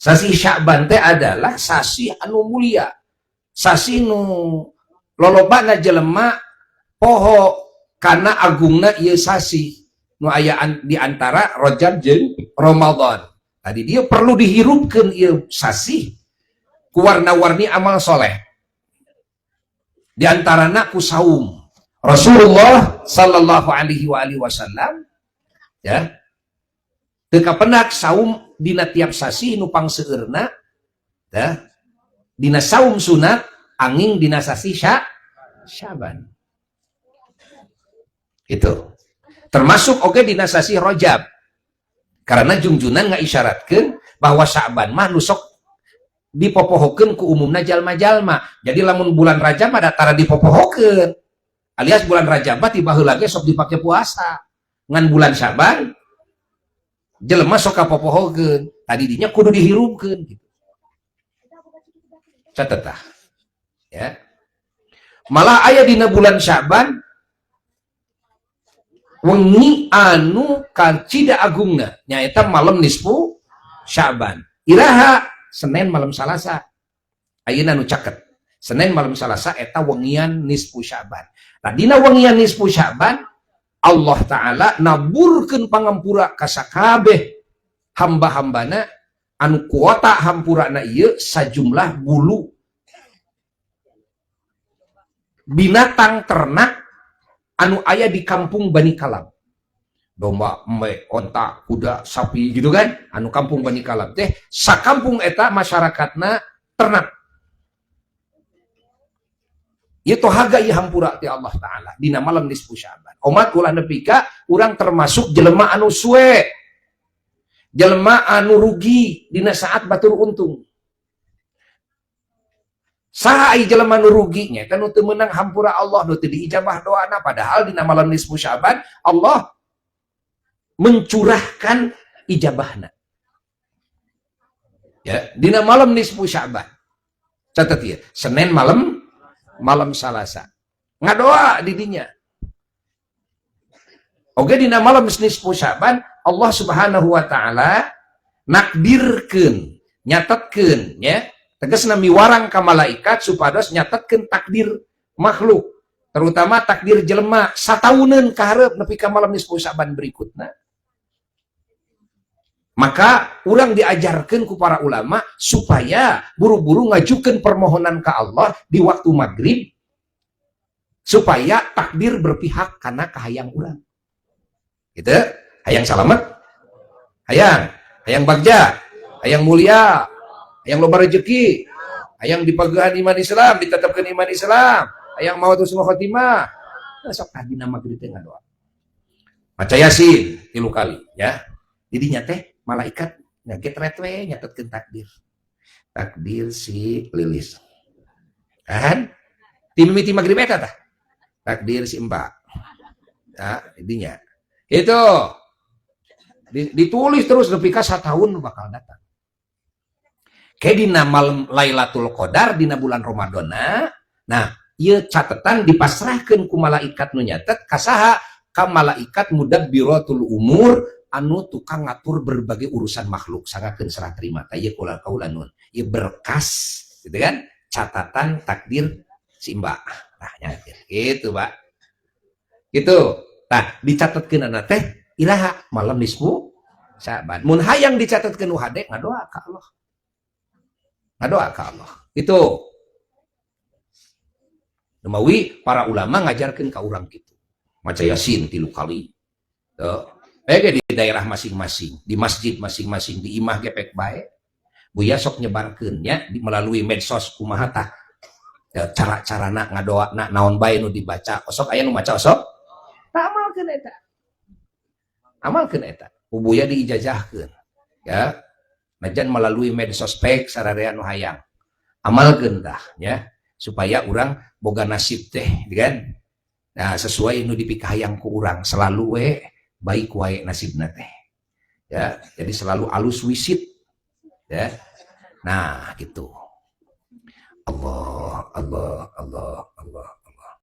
Sasi Sya'ban teh adalah sasi anu mulia, sasi nu lolobana jelema poho karena agungna ieu sasi nu aya di antara Rajab jeung Ramadan. Tadi dia perlu dihirupkeun ieu sasi ku warna-warni amal soleh. Di antarana ku saum. Rasulullah sallallahu alaihi wasallam ya teu kapendak saum dina tiap sasi nu pangseurna ya dina saum sunat angin dina sasi Sya'ban. Itu termasuk oke dina sasi Rajab karena junjunan ngaisyaratkeun bahwa Sya'ban mah nu sok dipopohokeun ku umumna jalma-jalma. Jadi lamun bulan Rajab ada tara dipopohokeun alias bulan Rajab mah tiba heula ge sok dipake puasa. Ngan bulan Sya'ban jelema sok kapopohokeun tadi dinya kudu dihirupkeun gitu. Catet tah ya. Malah aya dina bulan Sya'ban wengi anu kacida agungna nyaeta malam nisfu Sya'ban. Iraha Senin malam Salasa. Ayeuna nu caket. Senin malam Salasa eta wengian nisfu Sya'ban. Nah dina wengian nisfu Sya'ban Allah Ta'ala naburkeun pangampura ka sakabeh hamba-hambana anu kuota hampurana ieu sajumlah bulu binatang ternak anu aya di kampung Bani Kalab. Domba, embe, onta, kuda, sapi gitu kan. Anu kampung Bani Kalab teh sakampung eta masyarakatna ternak. Ieu tohaga ieu hampura ti Allah Ta'ala dina malam nisfu Sya'ban. Umat ulah nepika urang termasuk jelema anu suwe. Jelema anu rugi dina saat batur untung. Saha ai jelema nu rugi nya eta nu teu meunang hampura Allah nu teu diijabah doana padahal dina malam nisfu Sya'ban Allah mencurahkan ijabahna. Ya, dina malam nisfu Sya'ban. Catat ya, Senin malam Salasa. Ngadoa di dinya. Oke dina malam nisfu Sya'ban Allah Subhanahu wa taala nakdirkeun, nyatetkeun ya. Tegasna miwarang ka malaikat supados nyatetkeun takdir makhluk, terutama takdir jelema satauneun ka hareup nepi ka malam nisfu Sya'ban berikutna. Maka urang diajarkeun ku para ulama supaya buru-buru ngajukeun permohonan ka Allah di waktu maghrib supaya takdir berpihak kana kahayang urang. Gitu, hayang salamet, hayang bagja, hayang mulia, hayang loba rezeki, hayang dipagehan iman Islam, ditetapkan iman Islam, hayang maut husnul khotimah. Sok dina maghrib teh ngadoa. Maca Yasin 3 kali ya. Didinya teh malaikat ngaget retwe nyatetkeun takdir. Takdir si Lilis. Kan? Timimiti maghrib eta tah. Takdir si Mbak. Ya, intinya. Itu ditulis terus nepi ka 1 tahun bakal datang. Kayak dina malam Lailatul Qadar dina bulan Ramadana. Nah, ieu catetan dipasrahkeun ku malaikat nu nyatet ka saha? Ka malaikat mudabbiratul umur anu tukang ngatur berbagai urusan makhluk sangakeun serah terima tah ieu kaulanun. Ieu berkas gitu kan? Catatan takdir si Mbak. Nah, nyatir. Gitu, Pak. Gitu. Nah, dicatatkeun ana teh iraha malam nisfu Sya'ban. Mun hayang dicatatkeun nu hade ngadoa ka Allah. Ngadoa ka Allah. Itu. Nemawi para ulama ngajarkeun ka urang kitu. Maca Yasin 3 kali. Tuh. Di daerah masing-masing, di masjid masing-masing, di imah gepek bae. Buya sok nyebarkeun nya melalui medsos kumaha tah. Cara-carana ngadoana naon bae nu dibaca. Osok aya nu maca osok. Amalkeun eta. Amalkeun eta. Buya diijazahkeun. Ya. Najan melalui medsos pek sararea nu hayang. Amalkeun tah ya supaya urang boga nasib teh kan. Nah, sesuai nu dipikahayang ku urang selalu we baik wae nasibna teh. Ya, jadi selalu alus wisit. Ya. Nah, gitu. Allah.